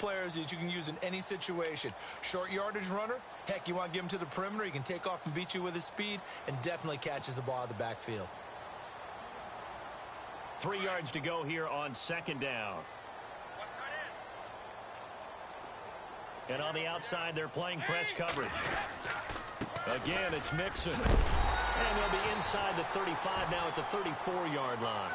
players that you can use in any situation. Short yardage runner, heck, you want to give him to the perimeter, he can take off and beat you with his speed, and definitely catches the ball out of the backfield. 3 yards to go here on second down. And on the outside, they're playing press coverage. Again, it's Mixon. And they'll be inside the 35 now at the 34-yard line.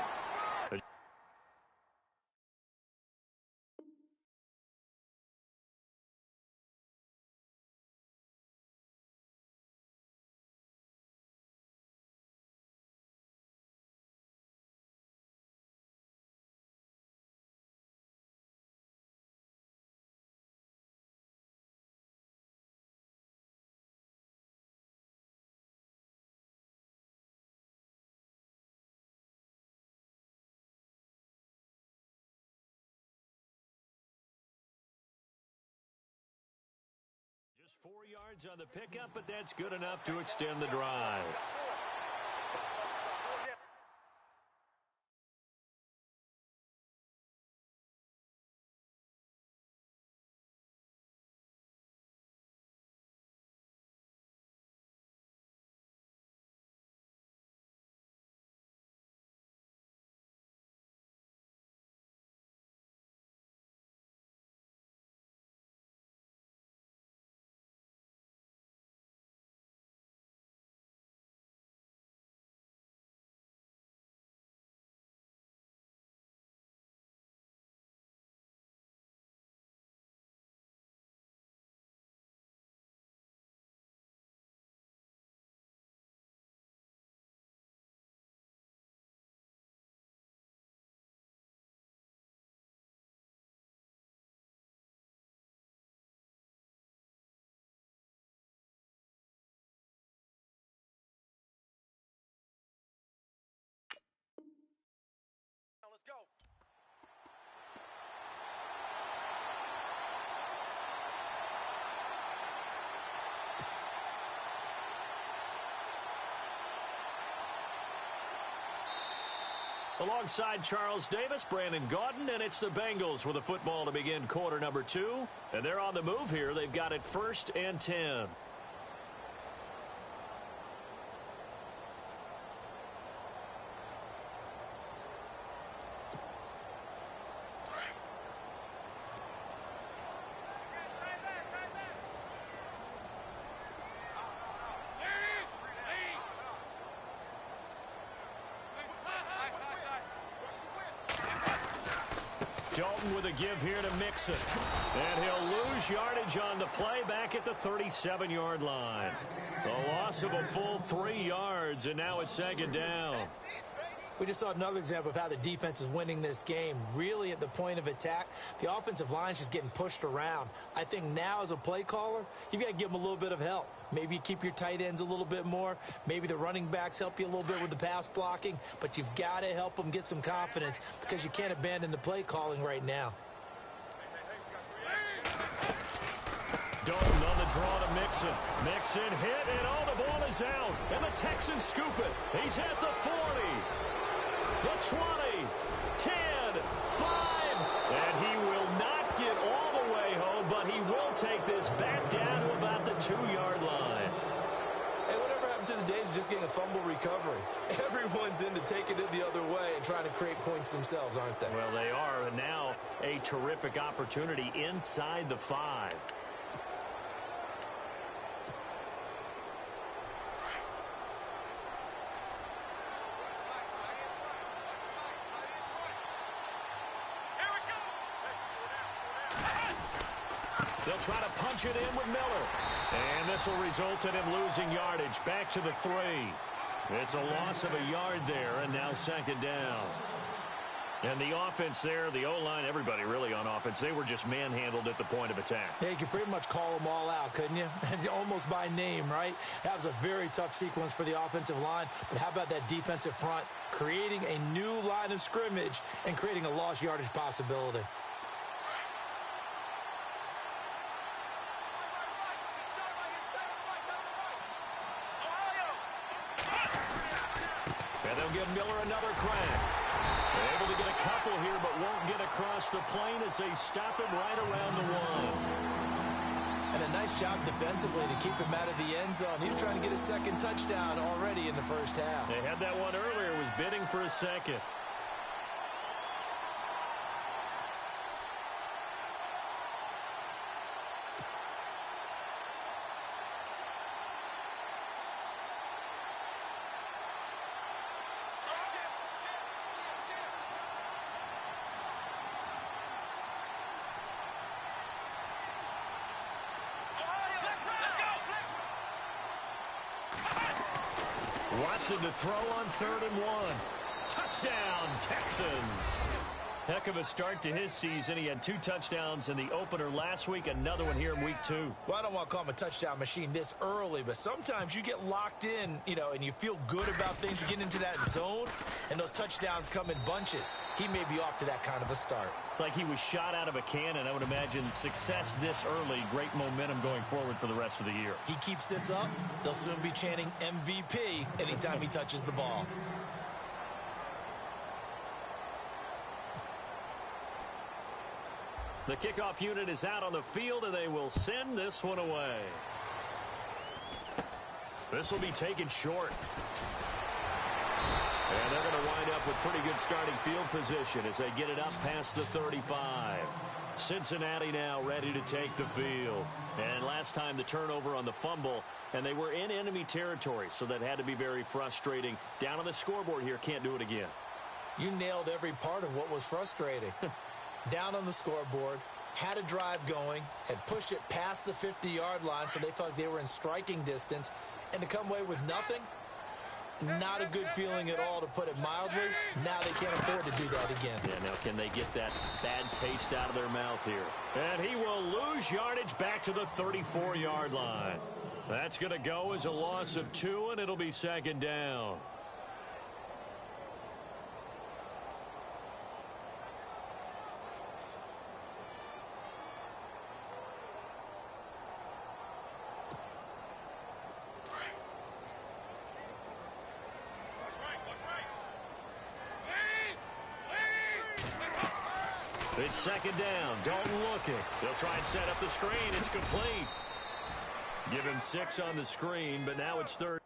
Just 4 yards on the pickup, but that's good enough to extend the drive. Let's go. Alongside Charles Davis, Brandon Gaudin, and it's the Bengals with the football to begin quarter number 2. And they're on the move here. They've got it 1st and 10. Dalton with a give here to Mixon. And he'll lose yardage on the play back at the 37-yard line. A loss of a full 3 yards, and now it's 2nd down. We just saw another example of how the defense is winning this game. Really at the point of attack, the offensive line is just getting pushed around. I think now as a play caller, you've got to give them a little bit of help. Maybe you keep your tight ends a little bit more. Maybe the running backs help you a little bit with the pass blocking. But you've got to help them get some confidence because you can't abandon the play calling right now. Dalton on the draw to Mixon. Mixon hit, and the ball is out. And the Texans scoop it. He's at the 40. The 20, 10, 5, and he will not get all the way home, but he will take this back down to about the 2-yard line. Hey, whatever happened to the days of just getting a fumble recovery? Everyone's into taking it the other way and trying to create points themselves, aren't they? Well, they are, and now a terrific opportunity inside the 5. They'll try to punch it in with Miller. And this will result in him losing yardage back to the 3. It's a loss of a yard there, and now 2nd down. And the offense there, the O-line, everybody really on offense, they were just manhandled at the point of attack. Yeah, you could pretty much call them all out, couldn't you? Almost by name, right? That was a very tough sequence for the offensive line. But how about that defensive front creating a new line of scrimmage and creating a lost yardage possibility? Give Miller another crack. Able to get a couple here, but won't get across the plane as they stop him right around the Nice job defensively to keep him out of the end zone. He was trying to get a second touchdown already in the first half. They had that one earlier, was bidding for a second. Watson to throw on 3rd and 1. Touchdown, Texans. Heck of a start to his season. He had 2 touchdowns in the opener last week, another one here in week 2. Well, I don't want to call him a touchdown machine this early, but sometimes you get locked in, and you feel good about things. You get into that zone, and those touchdowns come in bunches. He may be off to that kind of a start. It's like he was shot out of a cannon. I would imagine success this early, great momentum going forward for the rest of the year. He keeps this up, they'll soon be chanting MVP anytime he touches the ball. The kickoff unit is out on the field, and they will send this one away. This will be taken short. And they're going to wind up with pretty good starting field position as they get it up past the 35. Cincinnati now ready to take the field. And last time the turnover on the fumble, and they were in enemy territory, so that had to be very frustrating. Down on the scoreboard here, can't do it again. You nailed every part of what was frustrating. Down on the scoreboard, had a drive going, had pushed it past the 50-yard line, so they thought they were in striking distance, and to come away with nothing, not a good feeling at all, to put it mildly. Now they can't afford to do that again. Yeah, now can they get that bad taste out of their mouth here? And he will lose yardage back to the 34-yard line. That's going to go as a loss of 2, and it'll be 2nd down. It's 2nd down. Dalton looking. They'll try and set up the screen. It's complete. Give him 6 on the screen, but now it's 3rd.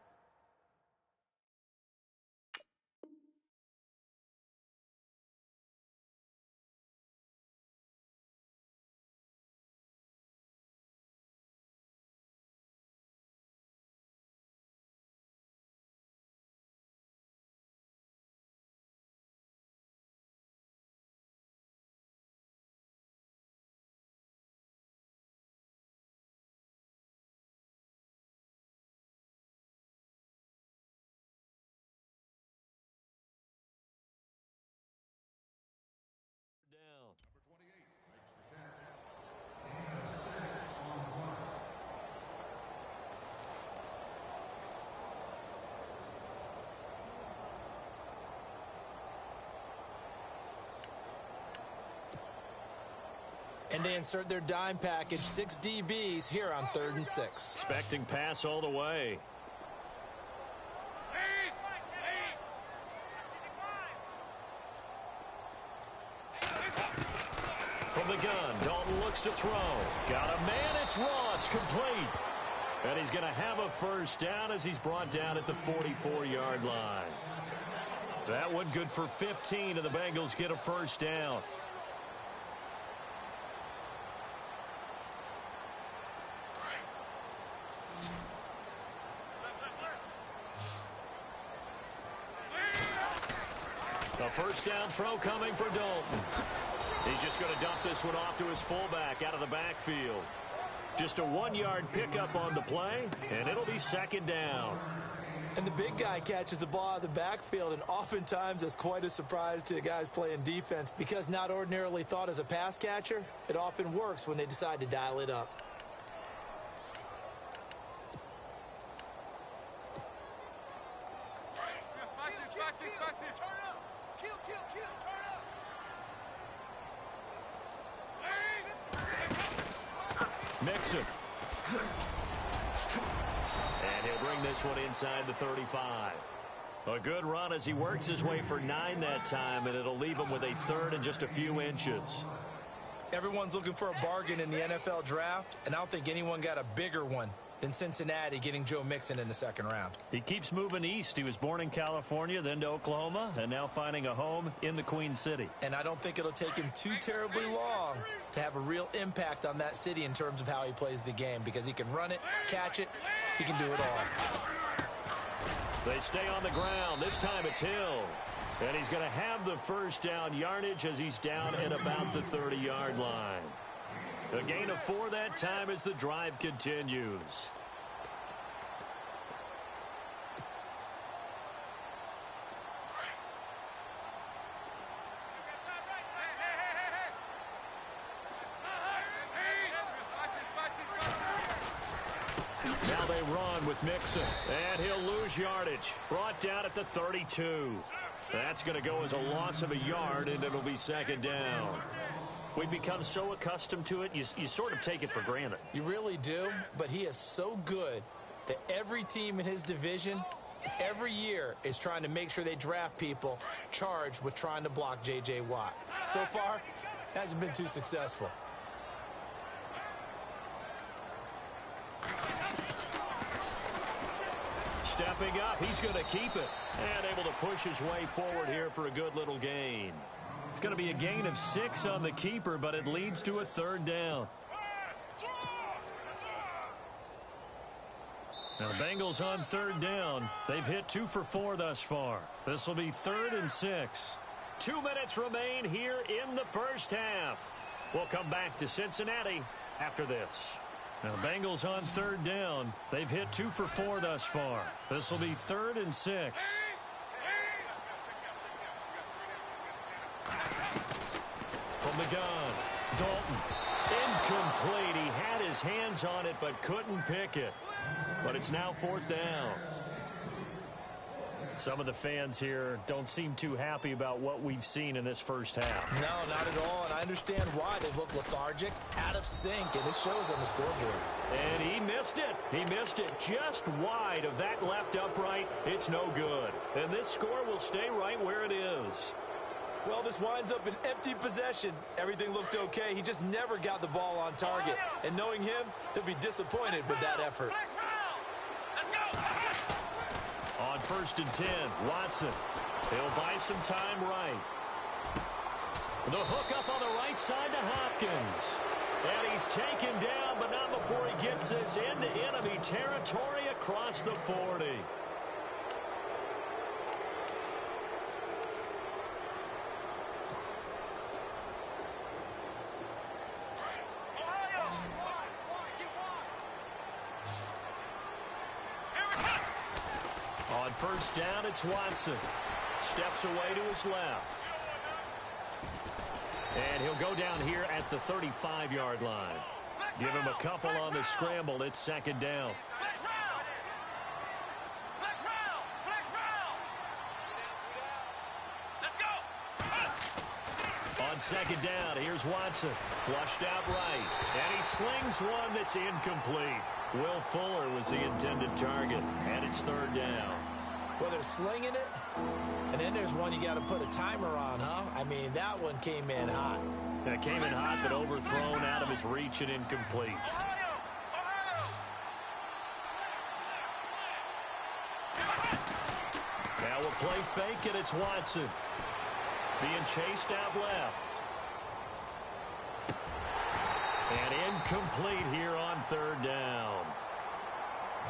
And they insert their dime package, 6 DBs here on 3rd and 6. Expecting pass all the way. From the gun, Dalton looks to throw. Got a man, it's Ross, complete. And he's going to have a 1st down as he's brought down at the 44-yard line. That one good for 15, and the Bengals get a 1st down. A 1st down throw coming for Dalton. He's just going to dump this one off to his fullback out of the backfield. Just a 1-yard pickup on the play, and it'll be 2nd down. And the big guy catches the ball out of the backfield, and oftentimes it's quite a surprise to the guys playing defense because not ordinarily thought as a pass catcher, it often works when they decide to dial it up. Mixon. And he'll bring this one inside the 35. A good run as he works his way for 9 that time, and it'll leave him with a 3rd and just a few inches. Everyone's looking for a bargain in the NFL draft, and I don't think anyone got a bigger one than Cincinnati getting Joe Mixon in the second round. He keeps moving east. He was born in California, then to Oklahoma, and now finding a home in the Queen City. And I don't think it'll take him too terribly long to have a real impact on that city in terms of how he plays the game, because he can run it, catch it, he can do it all. They stay on the ground. This time it's Hill. And he's going to have the first down yardage as he's down at about the 30-yard line. A gain of 4 that time as the drive continues. Now they run with Mixon, and he'll lose yardage. Brought down at the 32. That's going to go as a loss of a yard, and it'll be second down. We've become so accustomed to it, you sort of take it for granted. You really do, but he is so good that every team in his division every year is trying to make sure they draft people charged with trying to block J.J. Watt. So far, hasn't been too successful. Stepping up, he's going to keep it. And able to push his way forward here for a good little gain. It's going to be a gain of 6 on the keeper, but it leads to a third down. Now the Bengals on third down. They've hit 2 for 4 thus far. This will be 3rd and 6. 2 minutes remain here in the first half. We'll come back to Cincinnati after this. Now the Bengals on third down. They've hit 2 for 4 thus far. This will be 3rd and 6. From the gun, Dalton. Incomplete. He had his hands on it but couldn't pick it. But it's now 4th down. Some of the fans here don't seem too happy about what we've seen in this first half. No, not at all, and I understand why. They look lethargic, out of sync, and it shows on the scoreboard. And he missed it. He missed it just wide of that left upright. It's no good. And this score will stay right where it is. Well, this winds up an empty possession. Everything looked okay. He just never got the ball on target. And knowing him, he'll be disappointed with that effort. On 1st and 10, Watson. He'll buy some time right. The hook up on the right side to Hopkins. And he's taken down, but not before he gets this into enemy territory across the 40. On 1st down, it's Watson. Steps away to his left. And he'll go down here at the 35-yard line. Give him a couple on the scramble. It's 2nd down. On 2nd down, here's Watson. Flushed out right. And he slings one that's incomplete. Will Fuller was the intended target. And it's 3rd down. Well, they're slinging it, and then there's one you got to put a timer on, huh? I mean, that one came in hot. It came in hot, but overthrown out of his reach and incomplete. Now we'll play fake, and it's Watson. Being chased out left. And incomplete here on 3rd down.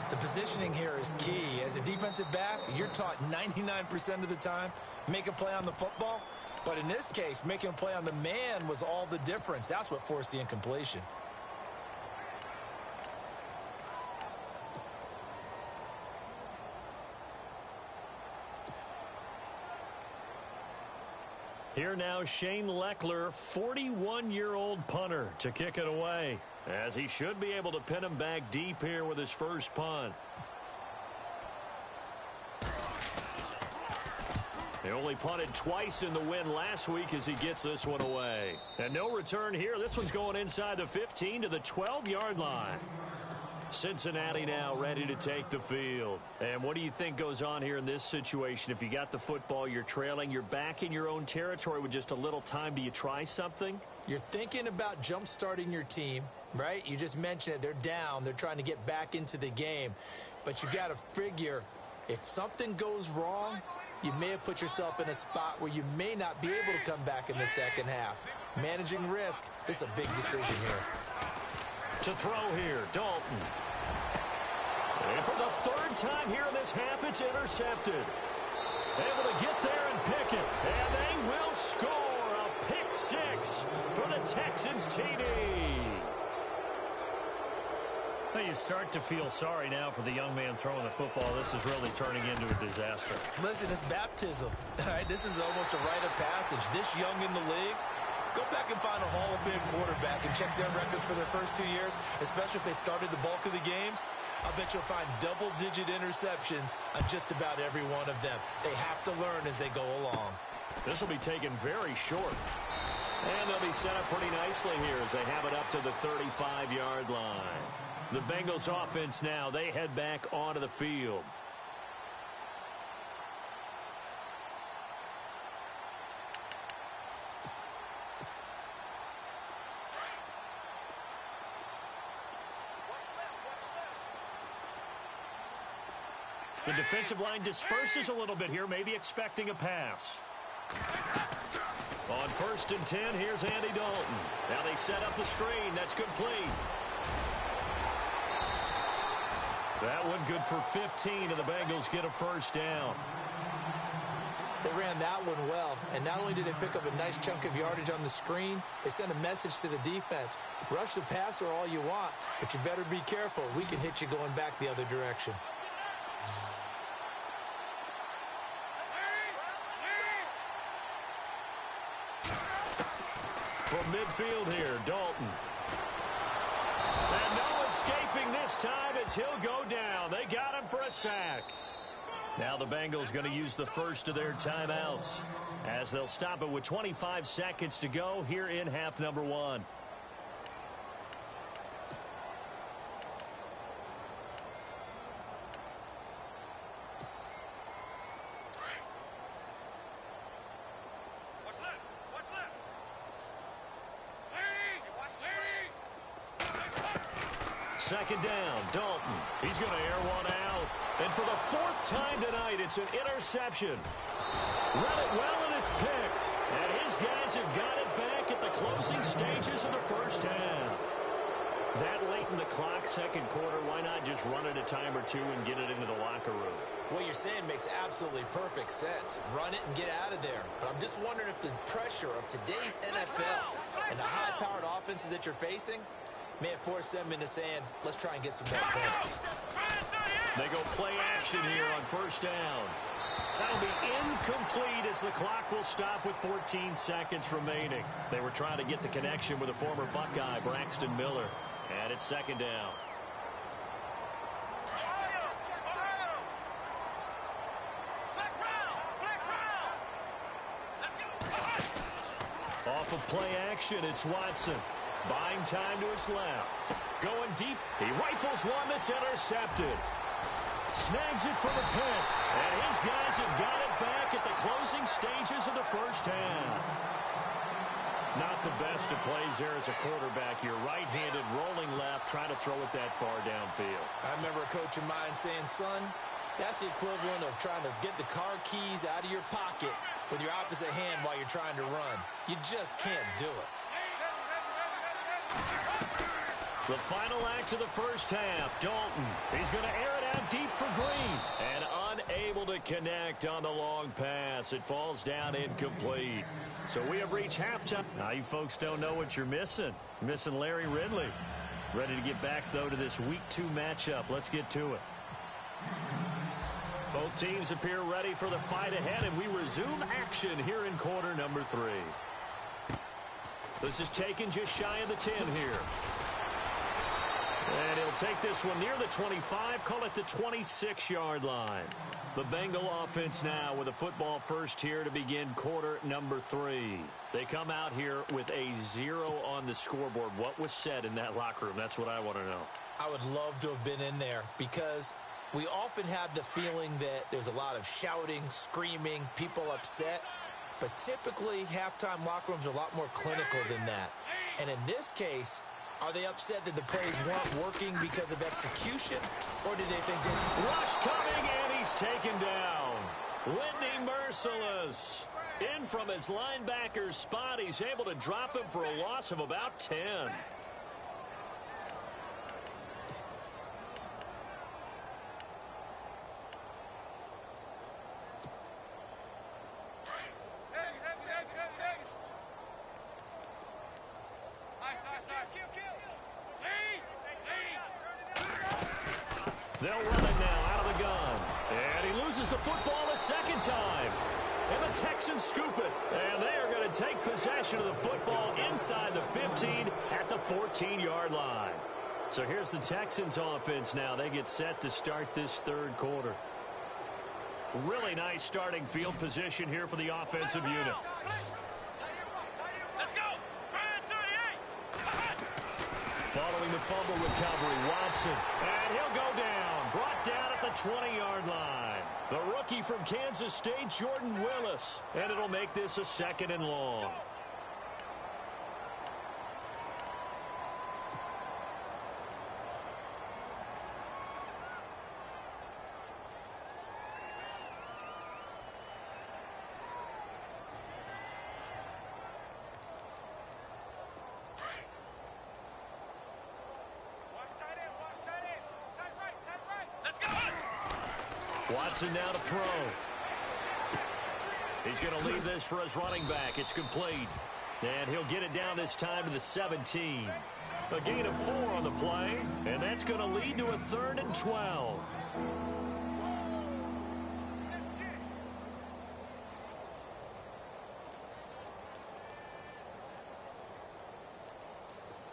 The positioning here is key. As a defensive back, you're taught 99% of the time, make a play on the football. But in this case, making a play on the man was all the difference. That's what forced the incompletion. Here now, Shane Leckler, 41-year-old punter, to kick it away, as he should be able to pin him back deep here with his first punt. He only punted twice in the win last week as he gets this one away. And no return here. This one's going inside the 15 to the 12-yard line. Cincinnati now ready to take the field. And what do you think goes on here in this situation? If you got the football, you're trailing, you're back in your own territory with just a little time. Do you try something? You're thinking about jump-starting your team, right? You just mentioned it. They're down. They're trying to get back into the game. But you got to figure if something goes wrong, you may have put yourself in a spot where you may not be able to come back in the second half. Managing risk, this is a big decision here. To throw here, Dalton. And for the third time here in this half, it's intercepted. Able to get there and pick it. And they will score a pick six for the Texans TD. Well, you start to feel sorry now for the young man throwing the football. This is really turning into a disaster. Listen, it's baptism. All right, this is almost a rite of passage. This young in the league, go back and find a Hall of Fame quarterback and check their records for their first 2 years, especially if they started the bulk of the games. I bet you'll find double-digit interceptions on just about every one of them. They have to learn as they go along. This will be taken very short. And they'll be set up pretty nicely here as they have it up to the 35-yard line. The Bengals offense now, they head back onto the field. The defensive line disperses a little bit here, maybe expecting a pass. On 1st and 10, here's Andy Dalton. Now they set up the screen. That's complete. That one good for 15, and the Bengals get a first down. They ran that one well, and not only did they pick up a nice chunk of yardage on the screen, they sent a message to the defense. Rush the passer all you want, but you better be careful. We can hit you going back the other direction. From midfield here, Dalton. And no escaping this time as he'll go down. They got him for a sack. Now the Bengals going to use the first of their timeouts as they'll stop it with 25 seconds to go here in half number one. Second down, Dalton. He's going to air one out. And for the fourth time tonight, it's an interception. Read it well, and it's picked. And his guys have got it back at the closing stages of the first half. That late in the clock, second quarter, why not just run it a time or two and get it into the locker room? What you're saying makes absolutely perfect sense. Run it and get out of there. But I'm just wondering if the pressure of today's NFL and the high-powered offenses that you're facing may have forced them into saying, let's try and get some more points. They go play action here on first down. That'll be incomplete as the clock will stop with 14 seconds remaining. They were trying to get the connection with a former Buckeye, Braxton Miller. And it's second down. Off of play action, it's Watson. Buying time to his left. Going deep. He rifles one that's intercepted. Snags it for the pick. And his guys have got it back at the closing stages of the first half. Not the best of plays there as a quarterback. You're right-handed, rolling left, trying to throw it that far downfield. I remember a coach of mine saying, son, that's the equivalent of trying to get the car keys out of your pocket with your opposite hand while you're trying to run. You just can't do it. The final act of the first half, Dalton. He's going to air it out deep for Green. And unable to connect on the long pass. It falls down incomplete. So we have reached halftime. Now you folks don't know what you're missing. You're missing Larry Ridley. Ready to get back, though, to this Week 2 matchup. Let's get to it. Both teams appear ready for the fight ahead, and we resume action here in quarter number 3. This is taken just shy of the 10 here. And he'll take this one near the 25, call it the 26-yard line. The Bengal offense now with a football first here to begin quarter number 3. They come out here with a 0 on the scoreboard. What was said in that locker room? That's what I want to know. I would love to have been in there because we often have the feeling that there's a lot of shouting, screaming, people upset. But typically, halftime locker rooms are a lot more clinical than that. And in this case, are they upset that the plays weren't working because of execution? Or did they think just... Rush coming, and he's taken down. Whitney merciless. In from his linebacker spot, he's able to drop him for a loss of about 10. They'll run it now out of the gun. And he loses the football a second time. And the Texans scoop it. And they are going to take possession of the football inside the 15 at the 14-yard line. So here's the Texans offense now. They get set to start this third quarter. Really nice starting field position here for the offensive unit. Following the fumble recovery, Watson. And he'll go down. Brought down at the 20-yard line. The rookie from Kansas State, Jordan Willis. And it'll make this a 2nd and long. Watson now to throw. He's going to leave this for his running back. It's complete. And he'll get it down this time to the 17. A gain of 4 on the play. And that's going to lead to a 3rd and 12.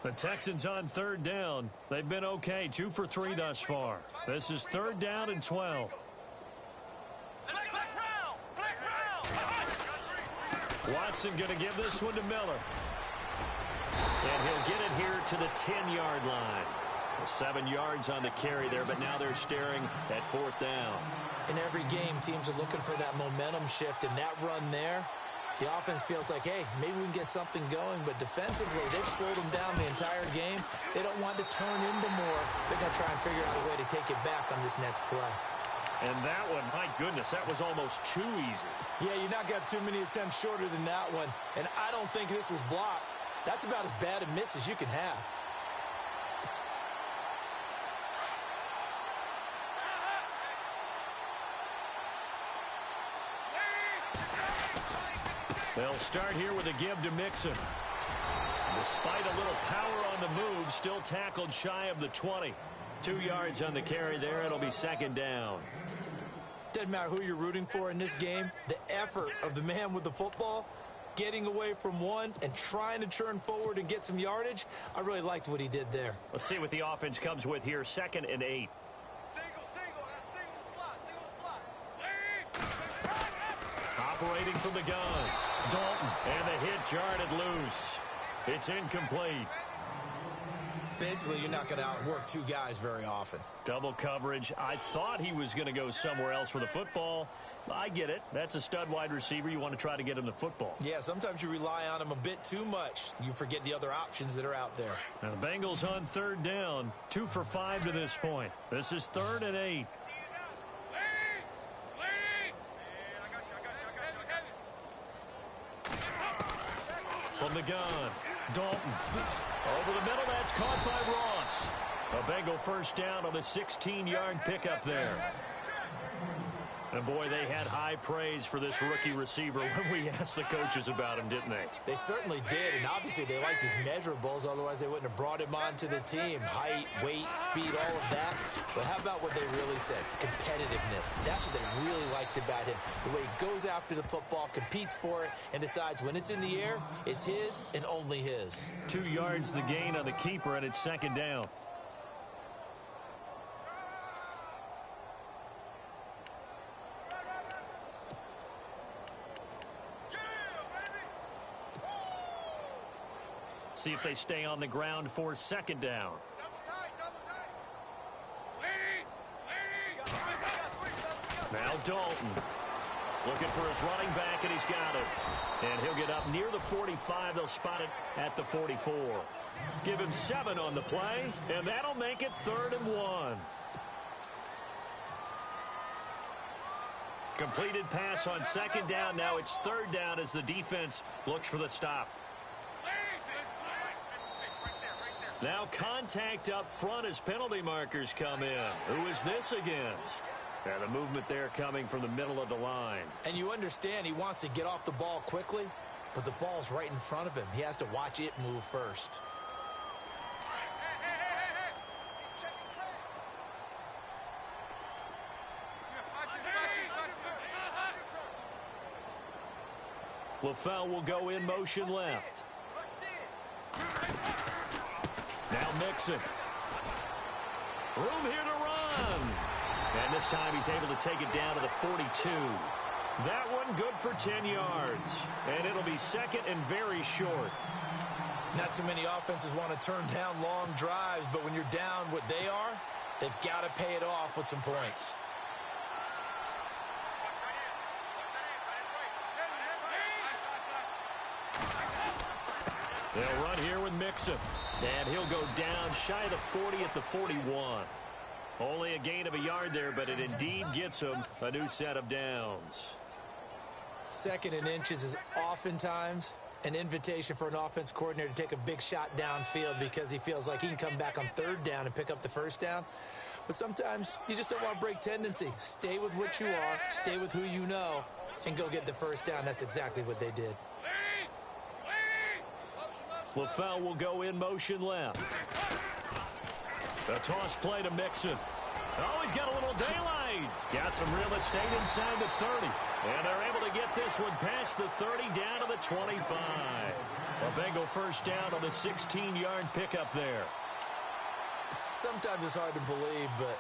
The Texans on 3rd down. They've been okay, 2 for 3 thus far. This is 3rd down and 12. Watson going to give this one to Miller. And he'll get it here to the 10-yard line. 7 yards on the carry there, but now they're staring at 4th down. In every game, teams are looking for that momentum shift, and that run there, the offense feels like, hey, maybe we can get something going, but defensively, they've slowed them down the entire game. They don't want to turn into more. They're going to try and figure out a way to take it back on this next play. And that one, my goodness, that was almost too easy. Yeah, you not got too many attempts shorter than that one, and I don't think this was blocked. That's about as bad a miss as you can have. They'll start here with a give to Mixon. Despite a little power on the move, still tackled shy of the 20. 2 yards on the carry there. It'll be 2nd down. Doesn't matter who you're rooting for in this game. The effort of the man with the football, getting away from one and trying to turn forward and get some yardage, I really liked what he did there. Let's see what the offense comes with here. 2nd and 8. Operating from the gun. Dalton, and the hit jarred it loose. It's incomplete. Basically, you're not going to outwork 2 guys very often. Double coverage. I thought he was going to go somewhere else for the football. I get it. That's a stud wide receiver. You want to try to get him the football. Yeah, sometimes you rely on him a bit too much. You forget the other options that are out there. Now the Bengals on 3rd down. 2 for 5 to this point. This is 3rd and 8. From the gun, Dalton. Over the middle, that's caught by Ross. A Bengal first down on the 16-yard pickup there. And, boy, they had high praise for this rookie receiver when we asked the coaches about him, didn't they? They certainly did, and obviously they liked his measurables. Otherwise, they wouldn't have brought him onto the team. Height, weight, speed, all of that. But how about what they really said? Competitiveness. That's what they really liked about him. The way he goes after the football, competes for it, and decides when it's in the air, it's his and only his. 2 yards the gain on the keeper, and it's 2nd down. See if they stay on the ground for 2nd down. Now Dalton. Looking for his running back, and he's got it. And he'll get up near the 45. They'll spot it at the 44. Give him 7 on the play, and that'll make it 3rd and 1. Completed pass on 2nd down. Now it's 3rd down as the defense looks for the stop. Now contact up front as penalty markers come in. Who is this against? And the movement there coming from the middle of the line. And you understand he wants to get off the ball quickly, but the ball's right in front of him. He has to watch it move first. LaFell will go in motion left. Now Mixon. Room here to run. And this time he's able to take it down to the 42. That one good for 10 yards. And it'll be 2nd and very short. Not too many offenses want to turn down long drives, but when you're down what they are, they've got to pay it off with some points. They'll run here with Mixon. And he'll go down shy of the 40 at the 41. Only a gain of a yard there, but it indeed gets him a new set of downs. 2nd and inches is oftentimes an invitation for an offense coordinator to take a big shot downfield because he feels like he can come back on 3rd down and pick up the 1st down. But sometimes you just don't want to break tendency. Stay with what you are, stay with who you know, and go get the 1st down. That's exactly what they did. LaFell will go in motion left. The toss play to Mixon. Oh, he's got a little daylight. Got some real estate inside the 30. And they're able to get this one past the 30 down to the 25. A Bengal 1st down on the 16-yard pickup there. Sometimes it's hard to believe, but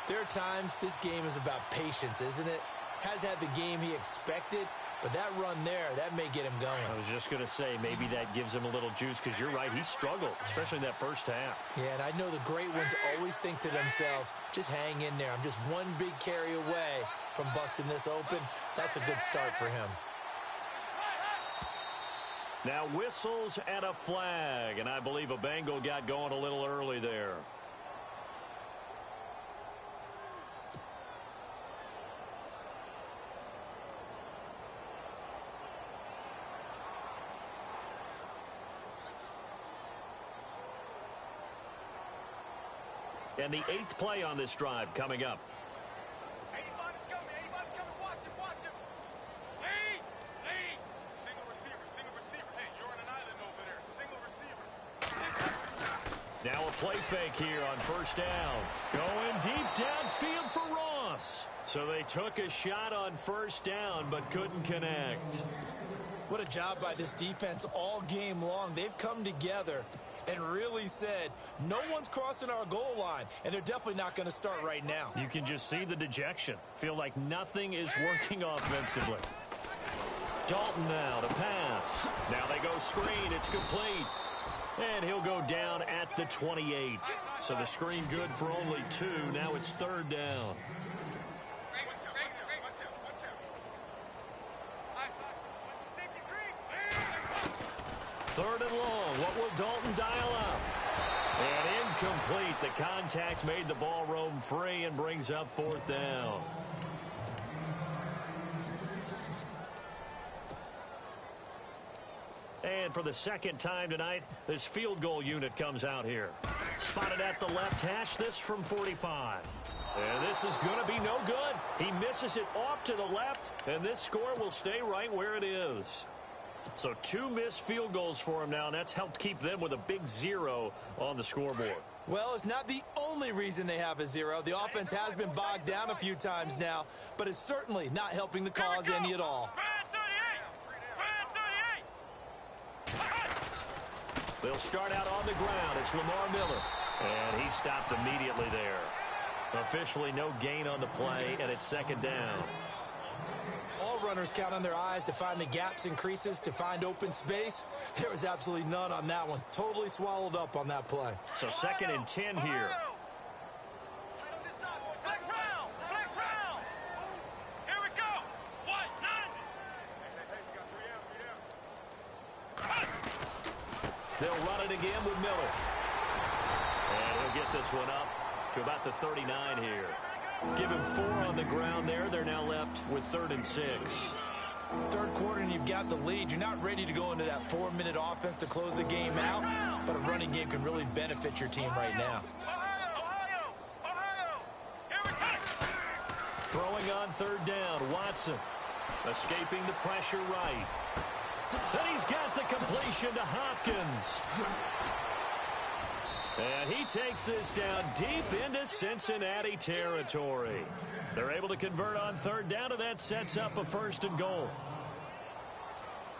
there are times this game is about patience, isn't it? Has had the game he expected, but that run there, that may get him going. I was just going to say, maybe that gives him a little juice because you're right, he struggled, especially in that 1st half. Yeah, and I know the great ones always think to themselves, just hang in there. I'm just one big carry away from busting this open. That's a good start for him. Now whistles and a flag, and I believe a Bengal got going a little early there. And the 8th play on this drive coming up. Anybody's coming. Watch him. Lead. Single receiver. Hey, you're on an island over there. Single receiver. Now a play fake here on 1st down. Going deep downfield for Ross. So they took a shot on 1st down, but couldn't connect. What a job by this defense all game long. They've come together and really said, no one's crossing our goal line, and they're definitely not going to start right now. You can just see the dejection. Feel like nothing is working offensively. Dalton now to pass. Now they go screen. It's complete. And he'll go down at the 28. So the screen good for only 2. Now it's 3rd down. 3rd and long. What will Dalton dial up? And incomplete. The contact made the ball roam free and brings up 4th down. And for the 2nd time tonight, this field goal unit comes out here. Spotted at the left hash, this from 45. And this is going to be no good. He misses it off to the left, and this score will stay right where it is. So 2 missed field goals for him now, and that's helped keep them with a big 0 on the scoreboard. Well, it's not the only reason they have a 0. The offense has been bogged down a few times now, but it's certainly not helping the cause any at all. They'll start out on the ground. It's Lamar Miller. And he stopped immediately there. Officially no gain on the play, and it's 2nd down. All runners count on their eyes to find the gaps and creases, to find open space. There was absolutely none on that one. Totally swallowed up on that play. So 2nd and 10 here. They'll run it again with Miller. And he'll get this one up to about the 39 here. Give him 4 on the ground there. They're now left with 3rd and 6. Third quarter and you've got the lead. You're not ready to go into that 4-minute offense to close the game out, but a running game can really benefit your team right now. Throwing on 3rd down, Watson. Escaping the pressure right. Then he's got the completion to Hopkins. And he takes this down deep into Cincinnati territory. They're able to convert on 3rd down, and that sets up a 1st and goal.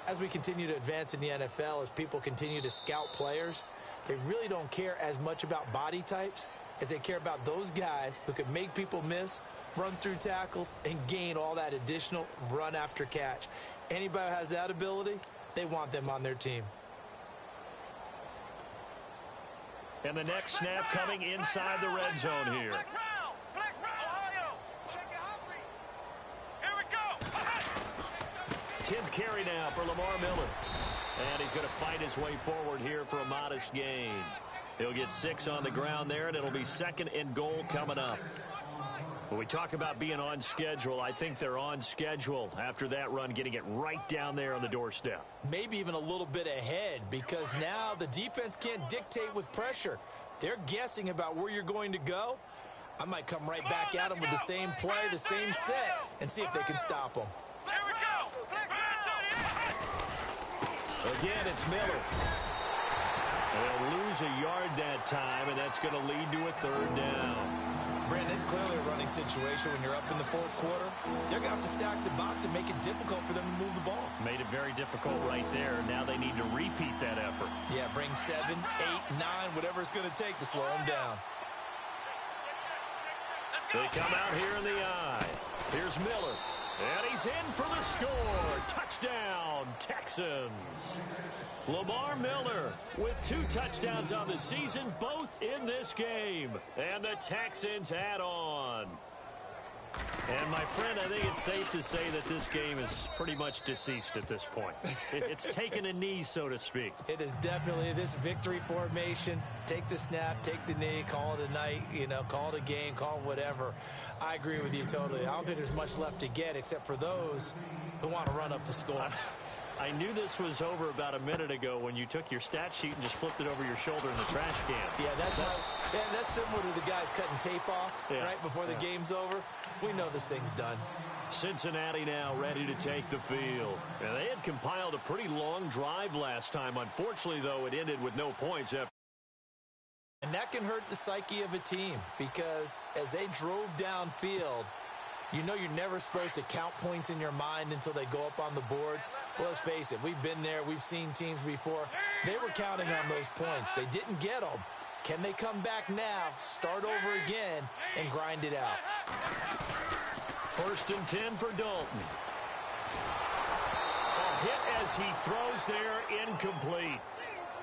As we continue to advance in the NFL, as people continue to scout players, they really don't care as much about body types as they care about those guys who can make people miss, run through tackles, and gain all that additional run after catch. Anybody who has that ability, they want them on their team. And the next snap coming inside the red zone here. 10th carry now for Lamar Miller. And he's going to fight his way forward here for a modest gain. He'll get 6 on the ground there, and it'll be 2nd and goal coming up. When we talk about being on schedule, I think they're on schedule after that run, getting it right down there on the doorstep. Maybe even a little bit ahead, because now the defense can't dictate with pressure. They're guessing about where you're going to go. I might come right back at them with the same play, the same set, and see if they can stop them. Again, it's Miller. They'll lose a yard that time, and that's going to lead to a 3rd down. Brandon, it's clearly a running situation when you're up in the 4th quarter. They're going to have to stack the box and make it difficult for them to move the ball. Made it very difficult right there. Now they need to repeat that effort. Yeah, bring 7, 8, 9, whatever it's going to take to slow them down. They come out here in the eye. Here's Miller. And he's in for the score. Touchdown, Texans. Lamar Miller with 2 touchdowns on the season, both in this game. And the Texans add on. And, my friend, I think it's safe to say that this game is pretty much deceased at this point. It's taken a knee, so to speak. It is definitely this victory formation. Take the snap, take the knee, call it a night, call it a game, call it whatever. I agree with you totally. I don't think there's much left to get except for those who want to run up the score. I knew this was over about a minute ago when you took your stat sheet and just flipped it over your shoulder in the trash can. Yeah, that's similar to the guys cutting tape off right before the game's over. We know this thing's done. Cincinnati now ready to take the field. And they had compiled a pretty long drive last time. Unfortunately, though, it ended with no points. And that can hurt the psyche of a team because as they drove downfield, you know you're never supposed to count points in your mind until they go up on the board. Well, let's face it, we've been there. We've seen teams before. They were counting on those points. They didn't get them. Can they come back now, start over again, and grind it out? 1st and 10 for Dalton. A hit as he throws there, incomplete.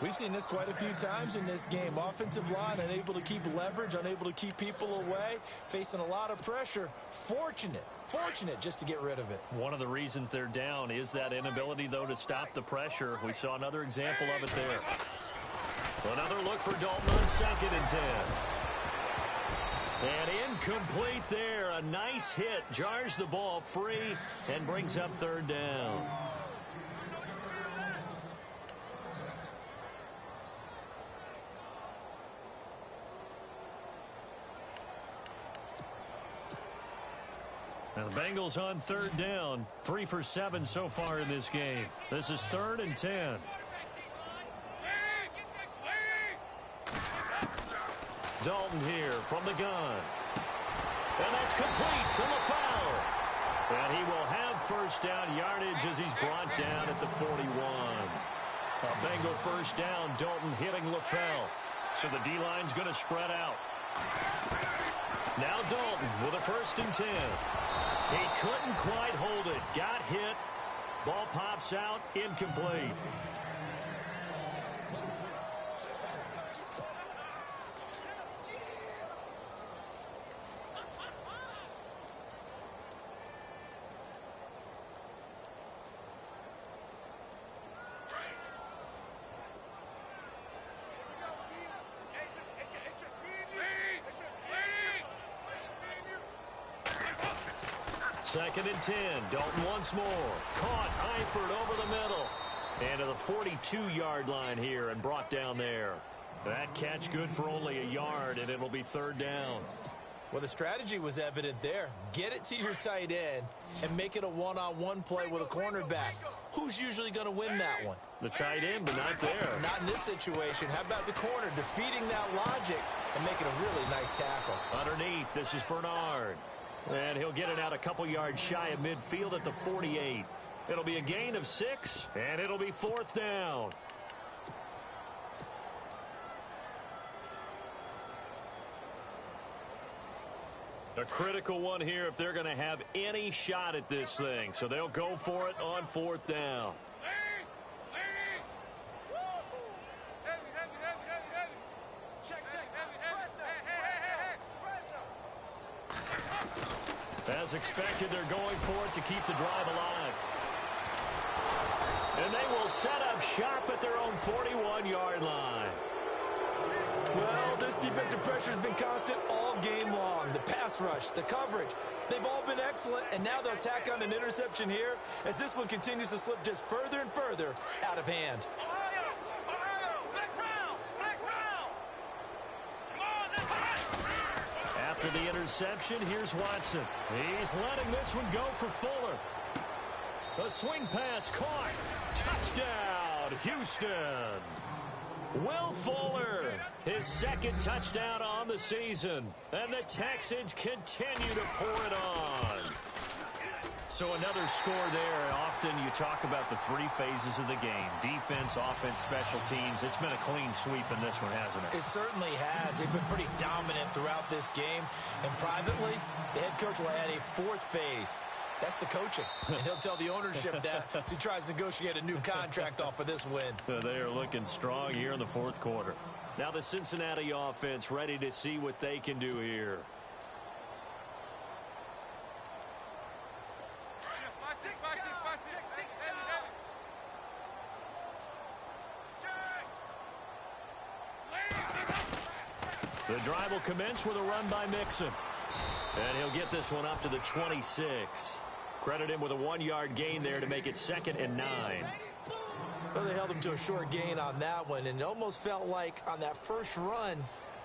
We've seen this quite a few times in this game. Offensive line unable to keep leverage, unable to keep people away, facing a lot of pressure. Fortunate just to get rid of it. One of the reasons they're down is that inability, though, to stop the pressure. We saw another example of it there. Another look for Dalton on 2nd and 10. And incomplete there. A nice hit. Jars the ball free and brings up 3rd down. Now the Bengals on 3rd down. 3 for 7 so far in this game. This is 3rd and 10. Dalton here from the gun. And that's complete to LaFell. And he will have 1st down yardage as he's brought down at the 41. A Bengal 1st down. Dalton hitting LaFell. So the D-line's going to spread out. Now Dalton with a 1st and 10. He couldn't quite hold it. Got hit. Ball pops out. Incomplete. 2nd and 10. Dalton once more. Caught. Eifert over the middle. And to the 42-yard line here and brought down there. That catch good for only a yard, and it'll be 3rd down. Well, the strategy was evident there. Get it to your tight end and make it a one-on-one play with a cornerback. Who's usually going to win that one? The tight end, but not there. Not in this situation. How about the corner defeating that logic and making a really nice tackle? Underneath, this is Bernard. And he'll get it out a couple yards shy of midfield at the 48. It'll be a gain of 6, and it'll be 4th down. A critical one here if they're going to have any shot at this thing. So they'll go for it on 4th down. As expected, they're going for it to keep the drive alive. And they will set up shop at their own 41-yard line. Well, this defensive pressure has been constant all game long. The pass rush, the coverage, they've all been excellent, and now they'll tack on an interception here as this one continues to slip just further and further out of hand. After the interception, here's Watson. He's letting this one go for Fuller. A swing pass caught. Touchdown, Houston. Will Fuller, his 2nd touchdown on the season. And the Texans continue to pour it on. So another score there. Often you talk about the 3 phases of the game. Defense, offense, special teams. It's been a clean sweep in this one, hasn't it? It certainly has. They've been pretty dominant throughout this game. And privately, the head coach will add a 4th phase. That's the coaching. And he'll tell the ownership that as he tries to negotiate a new contract off of this win. They are looking strong here in the 4th quarter. Now the Cincinnati offense ready to see what they can do here. The drive will commence with a run by Mixon. And he'll get this one up to the 26. Credit him with a 1-yard gain there to make it 2nd and 9. Well, they held him to a short gain on that one, and it almost felt like on that first run,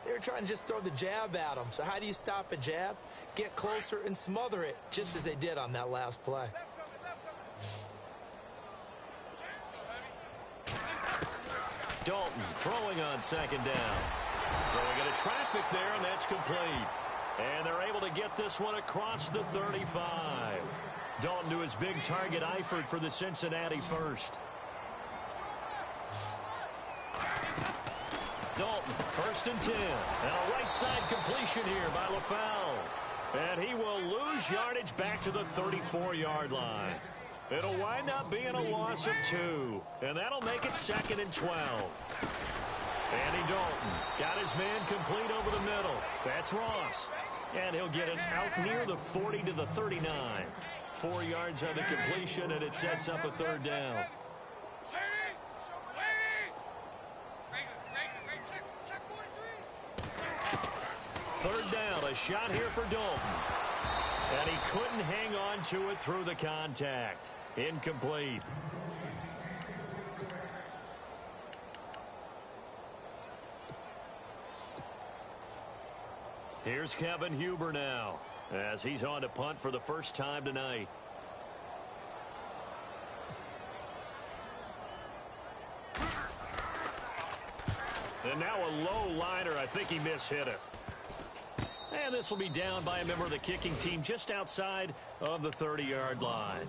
they were trying to just throw the jab at him. So how do you stop a jab? Get closer and smother it, just as they did on that last play. Dalton throwing on 2nd down. So we get a traffic there, and that's complete. And they're able to get this one across the 35. Dalton to his big target, Eifert, for the Cincinnati first. Dalton, 1st and 10. And a right side completion here by LaFell. And he will lose yardage back to the 34-yard line. It'll wind up being a loss of 2. And that'll make it 2nd and 12. Andy Dalton got his man complete over the middle. That's Ross. And he'll get it out near the 40 to the 39. 4 yards on the completion, and it sets up a 3rd down. 3rd down, a shot here for Dalton. And he couldn't hang on to it through the contact. Incomplete. Here's Kevin Huber now, as he's on to punt for the first time tonight. And now a low liner. I think he mishit it. And this will be down by a member of the kicking team just outside of the 30-yard line.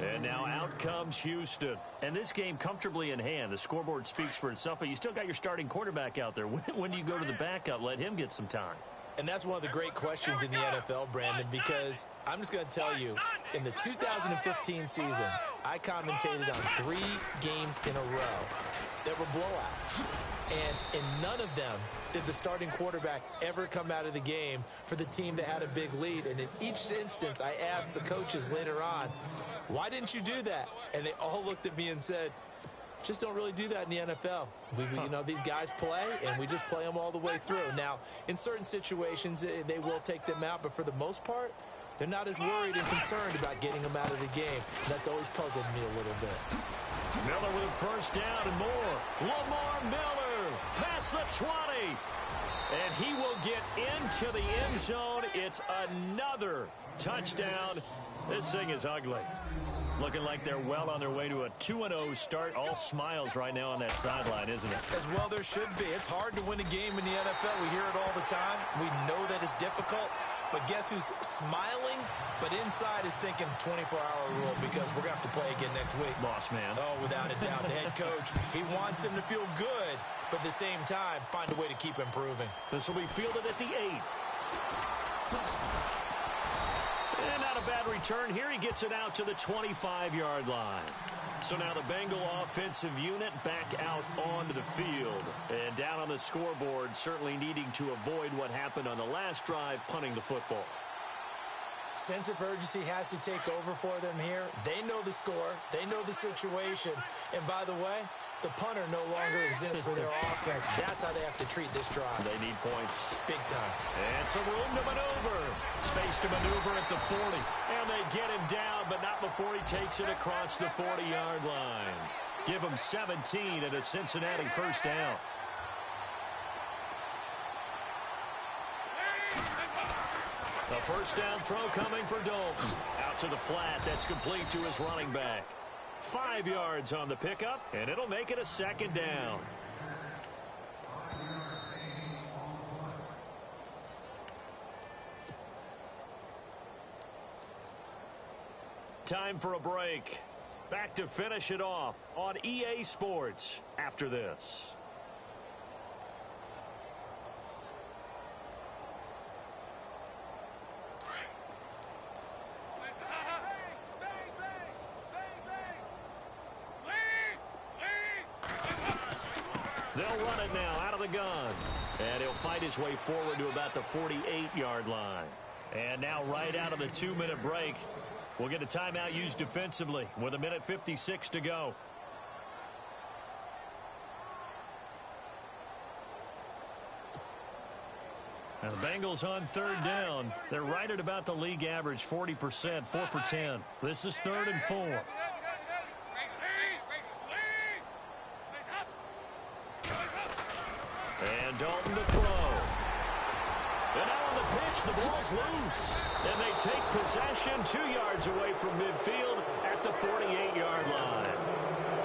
And now out comes Houston. And this game comfortably in hand. The scoreboard speaks for itself, but you still got your starting quarterback out there. When do you go to the backup? Let him get some time. And that's one of the great questions in the NFL, Brandon, because I'm just going to tell you, in the 2015 season, I commentated on 3 games in a row that were blowouts. And in none of them did the starting quarterback ever come out of the game for the team that had a big lead. And in each instance, I asked the coaches later on, why didn't you do that? And they all looked at me and said, just don't really do that in the NFL. You know, these guys play, and we just play them all the way through. Now, in certain situations, they will take them out, but for the most part, They're not as worried and concerned about getting him out of the game. That's always puzzled me a little bit. Miller with a first down and more. Lamar Miller past the 20. And he will get into the end zone. It's another touchdown. This thing is ugly. Looking like they're well on their way to a 2-0 start. All smiles right now on that sideline, isn't it? As well there should be. It's hard to win a game in the NFL. We hear it all the time. We know that it's difficult. But guess who's smiling? But inside is thinking 24-hour rule because we're going to have to play again next week. Boss man. Oh, without a doubt. The head coach, he wants them to feel good, but at the same time, find a way to keep improving. This will be fielded at the 8. And not a bad return here. He gets it out to the 25-yard line. So now the Bengal offensive unit back out onto the field. And down on the scoreboard, certainly needing to avoid what happened on the last drive, punting the football. Sense of urgency has to take over for them here. They know the score. They know the situation. And by the way, the punter no longer exists for their offense. That's how they have to treat this drive. They need points. Big time. And some room to maneuver. Space to maneuver at the 40. And they get him down, but not before he takes it across the 40-yard line. Give him 17 and a Cincinnati first down. A first down throw coming for Dalton. Out to the flat. That's complete to his running back. 5 yards on the pickup, and it'll make it a second down. Time for a break. Back to finish it off on EA Sports after this. They'll run it now out of the gun. And he'll fight his way forward to about the 48-yard line. And now right out of the 2-minute break, we'll get a timeout used defensively with 1:56 to go. And the Bengals on third down. They're right at about the league average, 40%, 4 for 10. This is 3rd and 4. And Dalton to throw. And now on the pitch, the ball's loose. And they take possession 2 yards away from midfield at the 48-yard line.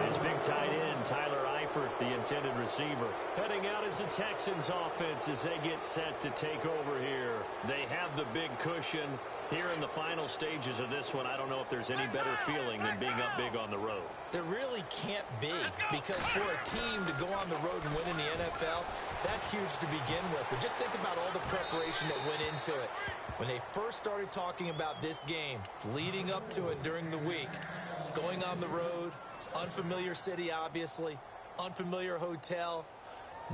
His big tight end, Tyler Eifert, the intended receiver. Heading out as the Texans offense as they get set to take over here. They have the big cushion. Here in the final stages of this one, I don't know if there's any better feeling than being up big on the road. There really can't be, because for a team to go on the road and win in the NFL, that's huge to begin with. But just think about all the preparation that went into it. When they first started talking about this game, leading up to it during the week, going on the road, unfamiliar city, obviously, unfamiliar hotel.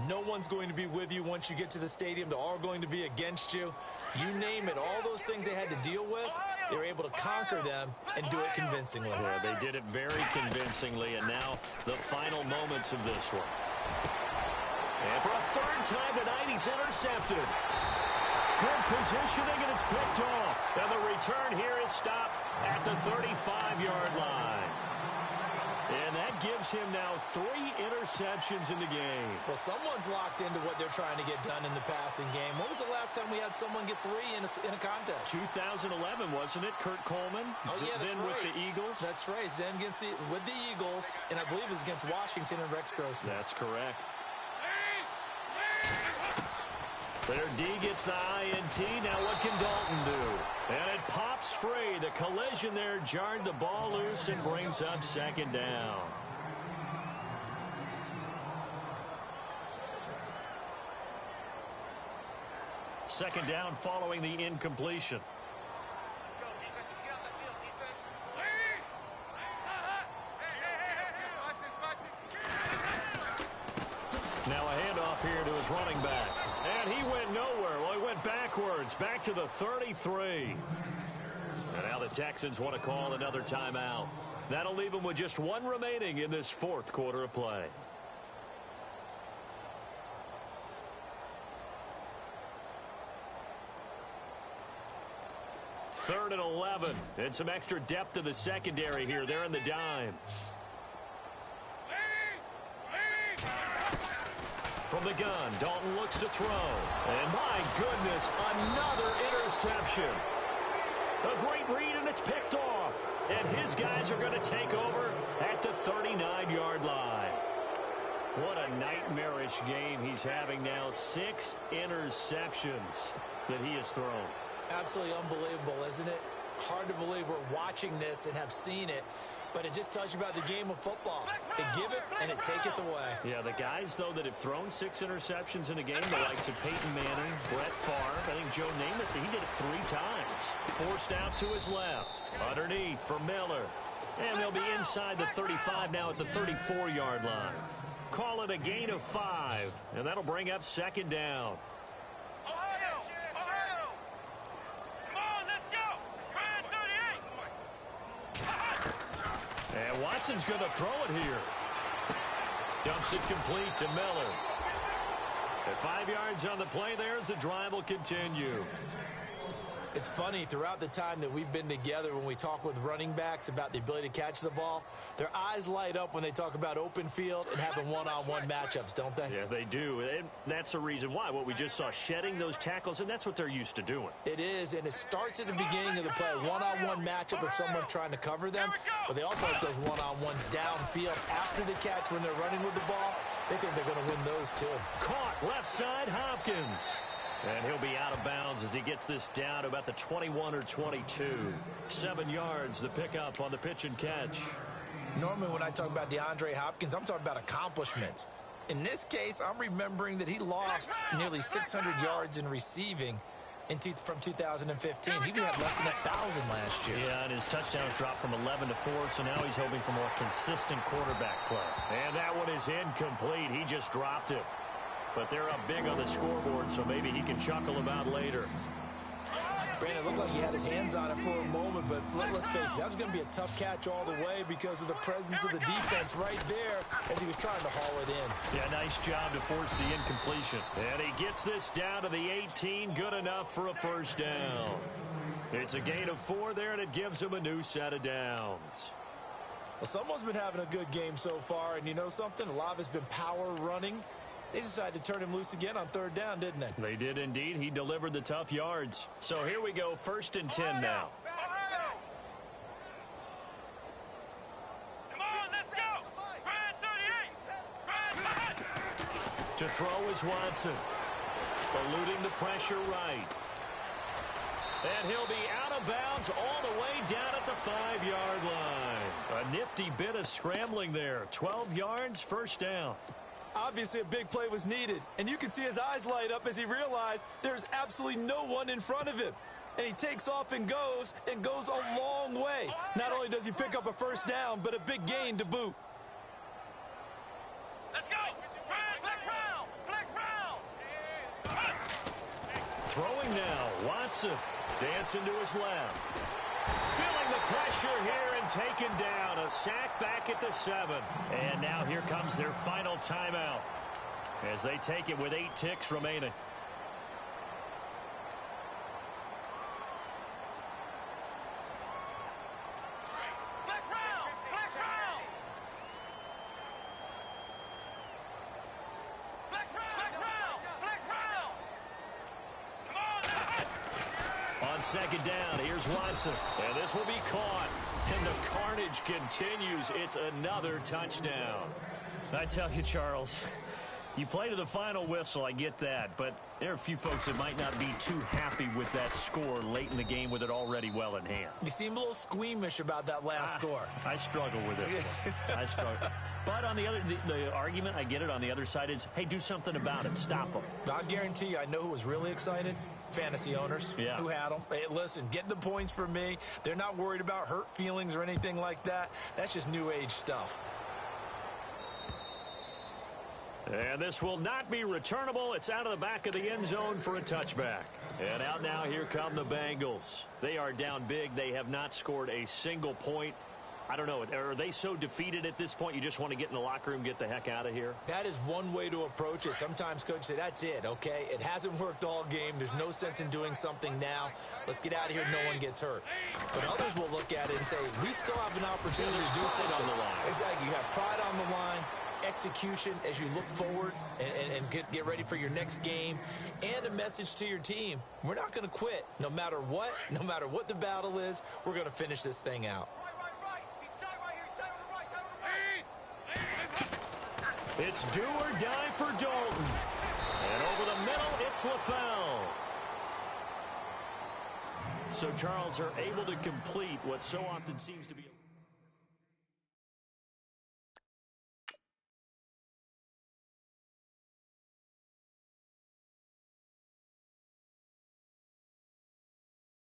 No one's going to be with you once you get to the stadium. They're all going to be against you. You name it, all those things they had to deal with, they were able to conquer them and do it convincingly. Yeah, they did it very convincingly, and now the final moments of this one. And for a third time tonight, he's intercepted. Good positioning, and it's picked off. And the return here is stopped at the 35-yard line. And that gives him now 3 interceptions in the game. Well, someone's locked into what they're trying to get done in the passing game. When was the last time we had someone get 3 in a contest? 2011, wasn't it? Kurt Coleman? Oh, yeah, that's then right. with the Eagles? That's right. Then with the Eagles, and I believe it was against Washington and Rex Grossman. That's correct. Their D gets the INT. Now what can Dalton do? And it pops free. The collision there jarred the ball loose and brings up second down. Second down following the incompletion. Let's go, defense. Let's get off the field, defense. Now a handoff here to his running back. And he went nowhere. Well, he went backwards, back to the 33. And now the Texans want to call another timeout. That'll leave them with just 1 remaining in this 4th quarter of play. 3rd and 11. And some extra depth to the secondary here. They're in the dime. From the gun, Dalton looks to throw. And my goodness, another interception. A great read, and it's picked off. And his guys are going to take over at the 39-yard line. What a nightmarish game he's having now. 6 interceptions that he has thrown. Absolutely unbelievable, isn't it? Hard to believe we're watching this and have seen it, but it just tells you about the game of football. It giveth and it taketh away. Yeah, the guys, though, that have thrown 6 interceptions in a game, the likes of Peyton Manning, Brett Favre, I think Joe Namath, he did it 3 times. Forced out to his left. Underneath for Miller. And they'll be inside the 35 now at the 34-yard line. Call it a gain of 5, and that'll bring up 2nd down. Ohio! Ohio! Come on, let's go! Brad 38! And Watson's going to throw it here. Dumps it complete to Miller. At 5 yards on the play there as the drive will continue. It's funny, throughout the time that we've been together, when we talk with running backs about the ability to catch the ball, their eyes light up when they talk about open field and having one-on-one matchups, don't they? Yeah, they do. And that's the reason why. What we just saw, shedding those tackles, and that's what they're used to doing. It is, and it starts at the beginning of the play. One-on-one matchup of someone trying to cover them, but they also have those one-on-ones downfield after the catch when they're running with the ball. They think they're going to win those, too. Caught left side, Hopkins. And he'll be out of bounds as he gets this down to about the 21 or 22. 7 yards, the pickup on the pitch and catch. Normally when I talk about DeAndre Hopkins, I'm talking about accomplishments. In this case, I'm remembering that he lost nearly 600 yards in receiving from 2015. He had less than 1,000 last year. Yeah, and his touchdowns dropped from 11 to 4, so now he's hoping for more consistent quarterback play. And that one is incomplete. He just dropped it. But they're up big on the scoreboard, so maybe he can chuckle about later. Brandon, it looked like he had his hands on it for a moment, but let's face it, that was going to be a tough catch all the way because of the presence of the defense right there as he was trying to haul it in. Yeah, nice job to force the incompletion. And he gets this down to the 18, good enough for a 1st down. It's a gain of 4 there, and it gives him a new set of downs. Well, someone's been having a good game so far, and you know something? A lot of it's been power running. They decided to turn him loose again on 3rd down, didn't they? They did indeed. He delivered the tough yards. So here we go, 1st and 10 now. Come on, let's go! Brad 38! To throw is Watson. Eluding the pressure right. And he'll be out of bounds all the way down at the 5-yard line. A nifty bit of scrambling there. 12 yards, 1st down. Obviously, a big play was needed, and you can see his eyes light up as he realized there's absolutely no one in front of him. And he takes off and goes a long way. Not only does he pick up a 1st down, but a big gain to boot. Let's go! Flex round! Flex round! Throwing now, Watson. Dancing to his left. Feeling the pressure here and taken down. A sack back at the 7. And now here comes their final timeout as they take it with 8 ticks remaining. Flex round! Flex round! Flex round! Flex round! Come on! On 2nd down, here's Watson. And this will be caught. And the carnage continues. It's another touchdown. I tell you, Charles, you play to the final whistle, I get that. But there are a few folks that might not be too happy with that score late in the game with it already well in hand. You seem a little squeamish about that last score. I struggle with it. I struggle. But on the other, the argument, I get it, on the other side is, hey, do something about it. Stop them. I guarantee you, I know who was really excited. Fantasy owners who had them. Hey, listen, get the points for me. They're not worried about hurt feelings or anything like that. That's just new age stuff. And this will not be returnable. It's out of the back of the end zone for a touchback. And out now, here come the Bengals. They are down big. They have not scored a single point I don't know, are they so defeated at this point you just want to get in the locker room, get the heck out of here? That is one way to approach it. Sometimes coaches say, that's it, okay? It hasn't worked all game. There's no sense in doing something now. Let's get out of here. No one gets hurt. But others will look at it and say, we still have an opportunity to do something. On the line. Exactly. You have pride on the line, execution as you look forward and get ready for your next game, and a message to your team. We're not going to quit. No matter what the battle is, we're going to finish this thing out. It's do or die for Dalton. And over the middle, it's LaFell. So Charles are able to complete what so often seems to be